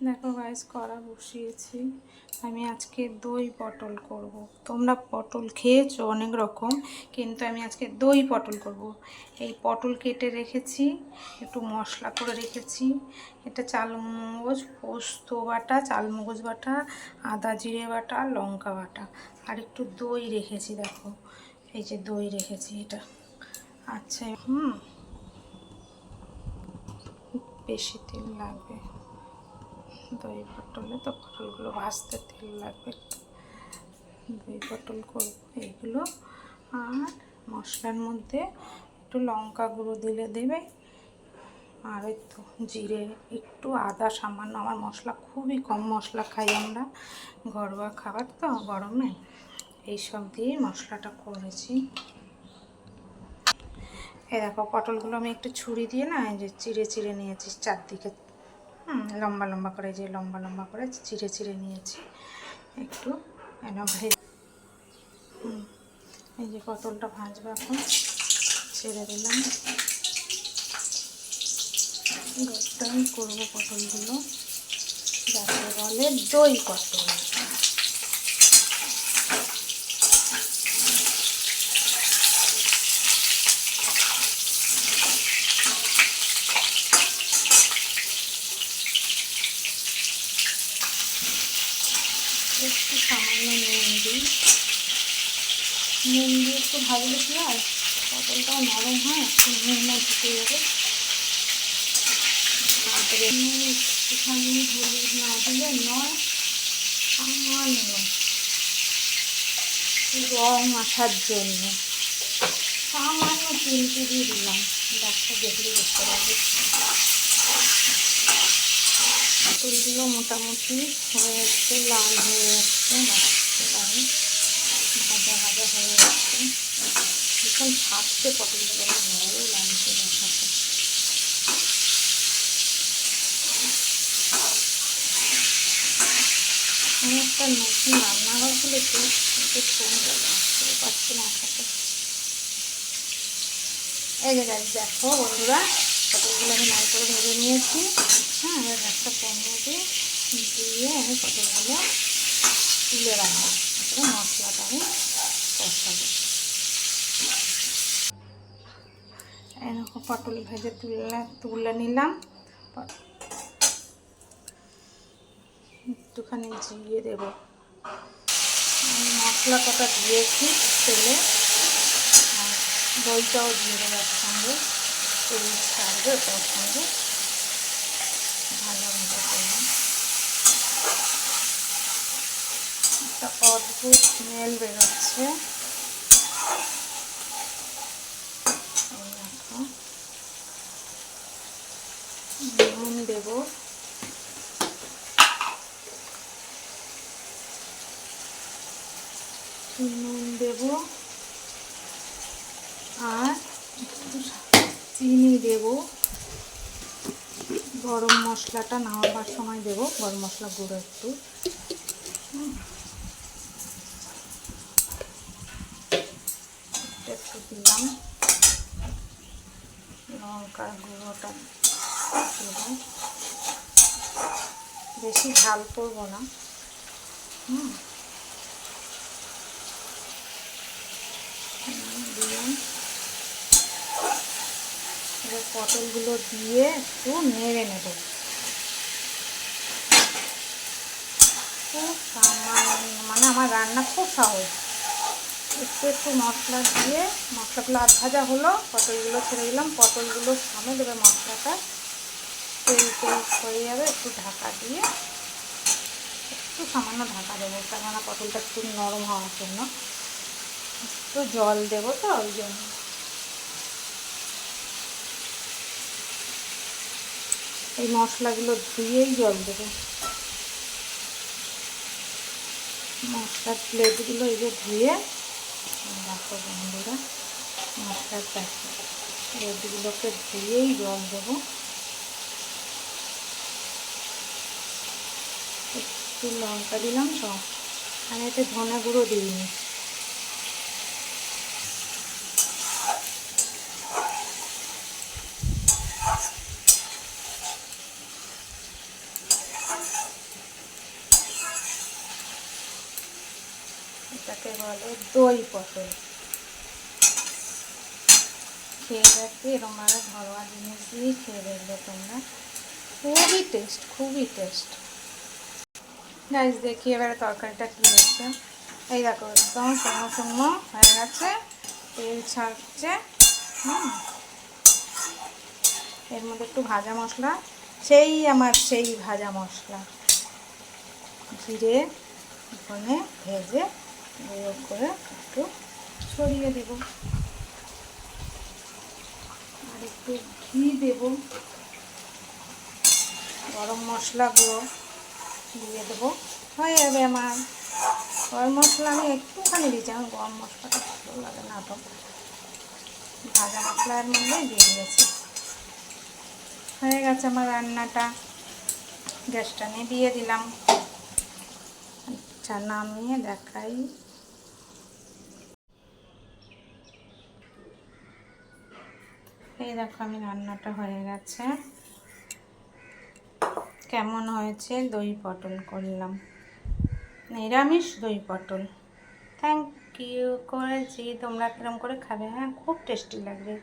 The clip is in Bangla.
দেখো গাইস, কড়া বসিয়েছি। আমি আজকে দই পটল করব। তোমরা পটল খেয়েছো অনেক রকম, কিন্তু আমি আজকে দই পটল করব। এই পটল কেটে রেখেছি, একটু মশলা করে রেখেছি। এটা চালমগজ, পোস্ত বাটা, চালমগজ বাটা, আদা জিরে বাটা, লঙ্কা বাটা, আর একটু দই রেখেছি। দেখো এই যে দই রেখেছি এটা। আচ্ছা, বেশি তেল লাগবে দই পটলে, তো পটলগুলো ভাজতে তেল লাগবে। দই পটল করবো এইগুলো। আর মশলার মধ্যে একটু লঙ্কা গুঁড়ো দিলে দেবে, আর একটু জিরে, একটু আদা সামান্য। আমার মশলা খুবই কম মশলা খাই আমরা, ঘরোয়া খাবার তো গরমে, এইসব দিয়ে মশলাটা করেছি। এই দেখো পটলগুলো আমি একটু ছুরি দিয়ে না, এই যে চিড়ে চিড়ে নিয়েছি চারদিকে, লম্বা লম্বা করে, যে লম্বা লম্বা করে চিড়ে চিড়ে নিয়েছি। একটু এই যে পটলটা ভাজবো এখন, ছেড়ে দিলাম। দইটাই করবো পটলগুলো, যাকে বলে দই পটল। একটু সামান্য নুন দিই, নুন দিয়ে একটু ভাজলে কি হয়, পটলটাও নরম হয়, একটু নুন ঢুকে যাবে। তারপরে একটুখানি হলুদ না দিলে নয়, সামান্য রং আসার জন্য সামান্য চিমটি দিয়ে দিলাম। ডাক্তার দেখলে বুঝতে পারবে। পটলগুলো মোটামুটি হয়ে যাচ্ছে, লাল হয়ে যাচ্ছে, বাঁচতে পারে, ভাজা ভাজা হয়ে যাচ্ছে। ভীষণ ফাটছে পটলগুলো, ভালো লাগছে দেখাতে। আমি একটা নতুন রান্নাঘর খুলেছি, কিন্তু ফোনটা আসতে পারছি না সাথে। এই যে গাছ দেখো বন্ধুরা, পটলগুলো আমি লাল করে ভেজে নিয়েছি। হ্যাঁ, এবার একটা পনেরো দিয়ে আমি পটলগুলো তুলে রাখবো, তারপরে মশলাটা আমি কষাবো। এরকম পটল ভেজে তুলে নিলাম। একটুখানি জিরে দেবো, আমি মশলা কটা দিয়েছি তেলে, আর দইটাও দিয়ে দেবো একসঙ্গে, তেল ছাড়বে ওর সঙ্গে, ভালোভাবে করলাম। একটা অদ্ভুত স্মেল বেরোচ্ছে। নুন দেবো, নুন দেবো, আর একটু চিনি দেবো। গরম মশলাটা নামাবার সময় দেবো, গরম মশলা গুঁড়ো একটু। একটু দিলাম, লঙ্কার গুঁড়োটা দিলাম। বেশি ঝাল করবো না। দিলাম। এবার পটলগুলো দিয়ে একটু নেড়ে নেব। খুব সামান্য, মানে আমার রান্না খুব সহজ। একটু মশলা দিয়ে, মশলাগুলো আধ ভাজা হলো, পটলগুলো ছেড়ে দিলাম। পটলগুলো সামনে দেবে মশলাটা, তেল তেল হয়ে যাবে। একটু ঢাকা দিয়ে, একটু সামান্য ঢাকা দেবো, কেননা পটলটা একটু নরম হওয়ার জন্য। একটু জল দেবো তো, ওই জন্য। এই মশলাগুলো ধুয়েই জল দেবো। মশলার প্লেটগুলো এই যে ধুয়ে, দেখো বন্ধুরা, মশলার প্লেটগুলোকে ধুয়েই জল দেবো। একটু লঙ্কা দিলাম তো, আমি এতে ধনে গুঁড়ো দিইনি। এটাকে বলে দই পটল। খেয়ে দেখবে, এরকম আরও ঘরোয়া জিনিস দিয়েই খেয়ে দেখবে তোমরা, খুবই টেস্ট, খুবই টেস্ট। গাইস দেখি এবারে তরকারিটা কী হচ্ছে। এই দেখো একদম শুকনো শুকনো হয়ে গেছে, তেল ছাড়ছে। এর মধ্যে একটু ভাজা মশলা, সেই আমার সেই ভাজা মশলা, জিরে ওখানে ভেজে গুঁড়ো করে একটু ছড়িয়ে দেব, আর একটু ঘি দেব, গরম মশলা গুঁড়ো দিয়ে দেবো, হয়ে যাবে আমার। গরম মশলা আমি একটুখানি দিয়েছি, আমার গরম মশলাটা ভালো লাগে না তো, ভাজা মশলার মধ্যে দিয়ে দিয়েছি। হয়ে গেছে আমার রান্নাটা, গ্যাসটা নিভিয়ে দিলাম। আচ্ছা নামিয়ে দেখাই। এই দেখো আমি রান্নাটা হয়ে গেছে, কেমন হয়েছে। দই পটল করলাম, নিরামিষ দই পটল। থ্যাংক ইউ, করেছি, তোমরা কিরম করে খাবে? হ্যাঁ খুব টেস্টি লাগবে।